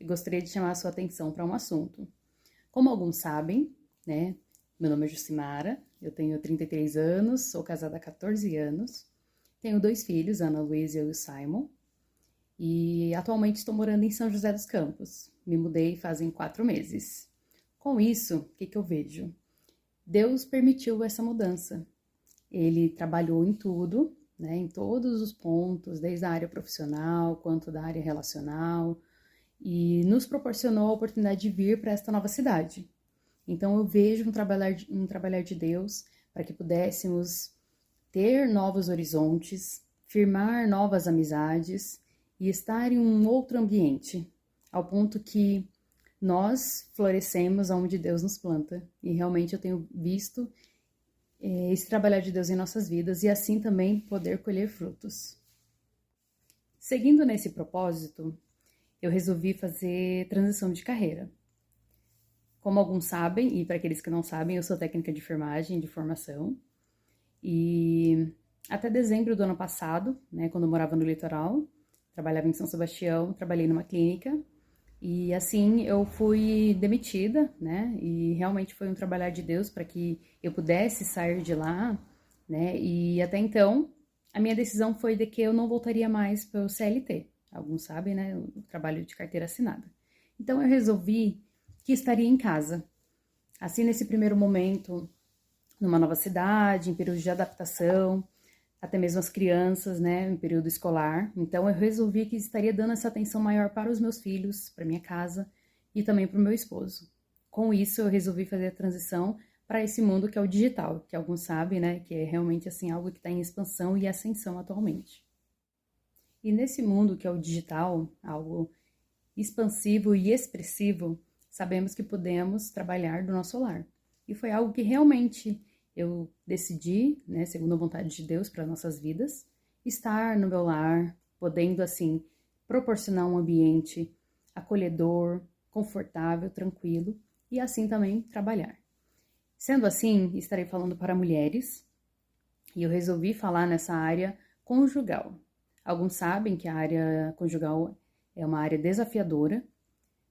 e gostaria de chamar a sua atenção para um assunto. Como alguns sabem, né, meu nome é Jucimara, eu tenho 33 anos, sou casada há 14 anos, tenho 2 filhos, a Ana Luísa e o Simon, e atualmente estou morando em São José dos Campos. Me mudei fazem 4 meses. Com isso, o que eu vejo? Deus permitiu essa mudança. Ele trabalhou em tudo, né, em todos os pontos, desde a área profissional quanto da área relacional, e nos proporcionou a oportunidade de vir para esta nova cidade. Então eu vejo um trabalhar de Deus para que pudéssemos ter novos horizontes, firmar novas amizades e estar em um outro ambiente, ao ponto que nós florescemos onde Deus nos planta. E realmente eu tenho visto esse trabalhar de Deus em nossas vidas e assim também poder colher frutos. Seguindo nesse propósito, eu resolvi fazer transição de carreira. Como alguns sabem, e para aqueles que não sabem, eu sou técnica de enfermagem de formação. E até dezembro do ano passado, né, quando eu morava no litoral, trabalhava em São Sebastião, trabalhei numa clínica. E assim eu fui demitida, né? E realmente foi um trabalhar de Deus para que eu pudesse sair de lá, né? E até então, a minha decisão foi de que eu não voltaria mais para o CLT. Alguns sabem, né? O trabalho de carteira assinada. Então eu resolvi que estaria em casa. Assim, nesse primeiro momento, numa nova cidade, em período de adaptação, até mesmo as crianças, né, em período escolar. Então eu resolvi que estaria dando essa atenção maior para os meus filhos, para minha casa e também para o meu esposo. Com isso eu resolvi fazer a transição para esse mundo que é o digital, que alguns sabem, né, que é realmente assim algo que está em expansão e ascensão atualmente. E nesse mundo que é o digital, algo expansivo e expressivo, sabemos que podemos trabalhar do nosso lar. E foi algo que realmente eu decidi, né, segundo a vontade de Deus para nossas vidas, estar no meu lar, podendo assim proporcionar um ambiente acolhedor, confortável, tranquilo e assim também trabalhar. Sendo assim, estarei falando para mulheres e eu resolvi falar nessa área conjugal. Alguns sabem que a área conjugal é uma área desafiadora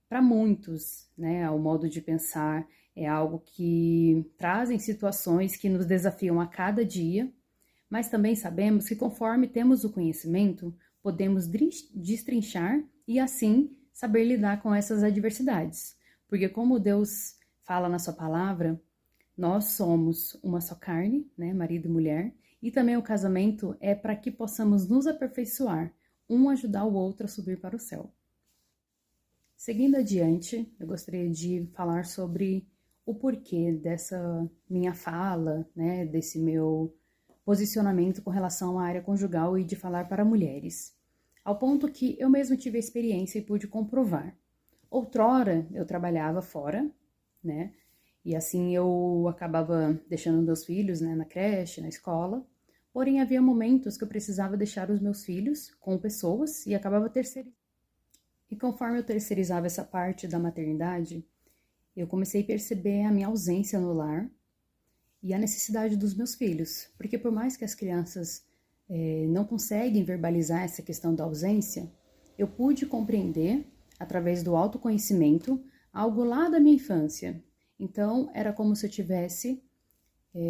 para muitos, né? O modo de pensar é algo que trazem situações que nos desafiam a cada dia, mas também sabemos que conforme temos o conhecimento, podemos destrinchar e assim saber lidar com essas adversidades. Porque como Deus fala na sua palavra, nós somos uma só carne, né, marido e mulher, e também o casamento é para que possamos nos aperfeiçoar, um ajudar o outro a subir para o céu. Seguindo adiante, eu gostaria de falar sobre o porquê dessa minha fala, né, desse meu posicionamento com relação à área conjugal e de falar para mulheres, ao ponto que eu mesmo tive a experiência e pude comprovar. Outrora, eu trabalhava fora, né, e assim eu acabava deixando meus filhos, né, na creche, na escola, porém havia momentos que eu precisava deixar os meus filhos com pessoas e acabava terceirizando. E conforme eu terceirizava essa parte da maternidade, eu comecei a perceber a minha ausência no lar e a necessidade dos meus filhos. Porque por mais que as crianças não conseguem verbalizar essa questão da ausência, eu pude compreender, através do autoconhecimento, algo lá da minha infância. Então, era como se eu estivesse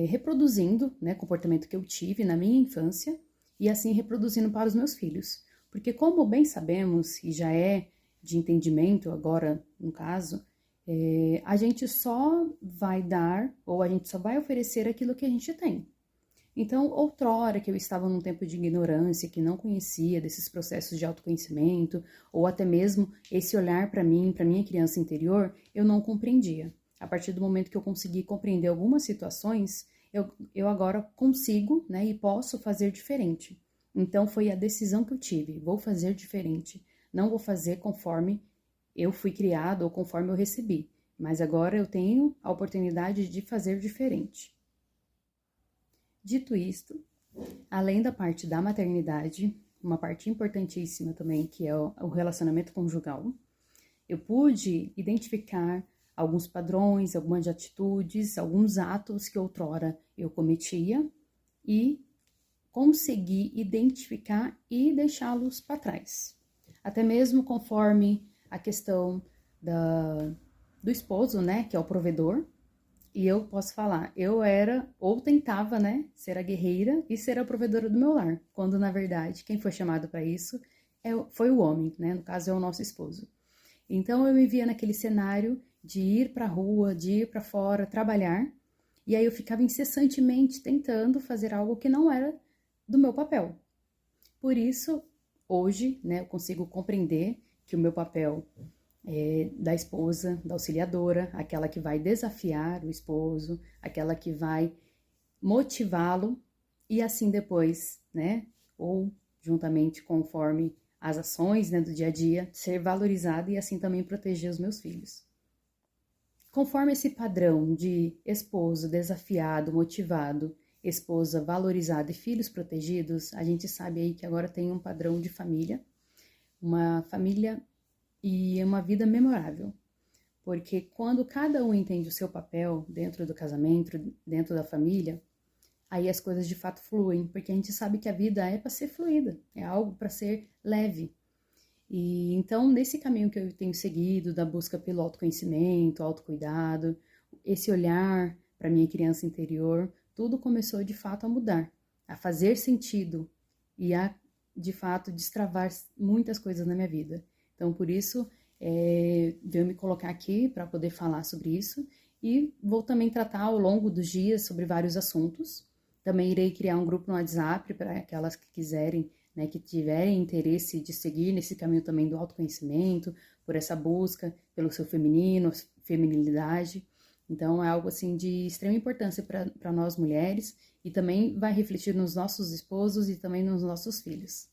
reproduzindo, né, comportamento que eu tive na minha infância e assim reproduzindo para os meus filhos. Porque como bem sabemos, e já é de entendimento agora, no caso, a gente só vai dar, ou a gente só vai oferecer aquilo que a gente tem. Então, outrora que eu estava num tempo de ignorância, que não conhecia desses processos de autoconhecimento, ou até mesmo esse olhar para mim, para minha criança interior, eu não compreendia. A partir do momento que eu consegui compreender algumas situações, eu agora consigo, né, e posso fazer diferente. Então, foi a decisão que eu tive, vou fazer diferente. Não vou fazer conforme eu fui criado ou conforme eu recebi, mas agora eu tenho a oportunidade de fazer diferente. Dito isto, além da parte da maternidade, uma parte importantíssima também, que é o relacionamento conjugal, eu pude identificar alguns padrões, algumas atitudes, alguns atos que outrora eu cometia e consegui identificar e deixá-los para trás. Até mesmo conforme a questão do esposo, né, que é o provedor. E eu posso falar, eu era, ou tentava, né, ser a guerreira e ser a provedora do meu lar, quando na verdade quem foi chamado para isso foi o homem, né, no caso é o nosso esposo. Então eu me via naquele cenário de ir para a rua, de ir para fora, trabalhar, e aí eu ficava incessantemente tentando fazer algo que não era do meu papel. Por isso, hoje, né, eu consigo compreender que o meu papel é da esposa, da auxiliadora, aquela que vai desafiar o esposo, aquela que vai motivá-lo e assim depois, né, ou juntamente conforme as ações, né, do dia a dia, ser valorizada e assim também proteger os meus filhos. Conforme esse padrão de esposo desafiado, motivado, esposa valorizada e filhos protegidos, a gente sabe aí que agora tem um padrão de família, uma família e uma vida memorável. Porque quando cada um entende o seu papel dentro do casamento, dentro da família, aí as coisas de fato fluem, porque a gente sabe que a vida é para ser fluida, é algo para ser leve. E então, nesse caminho que eu tenho seguido, da busca pelo autoconhecimento, autocuidado, esse olhar para minha criança interior, tudo começou de fato a mudar, a fazer sentido e a, de fato, destravar muitas coisas na minha vida. Então, por isso, veio me colocar aqui para poder falar sobre isso e vou também tratar ao longo dos dias sobre vários assuntos. Também irei criar um grupo no WhatsApp para aquelas que quiserem, né, que tiverem interesse de seguir nesse caminho também do autoconhecimento, por essa busca pelo seu feminino, feminilidade. Então, é algo assim de extrema importância para nós mulheres e também vai refletir nos nossos esposos e também nos nossos filhos.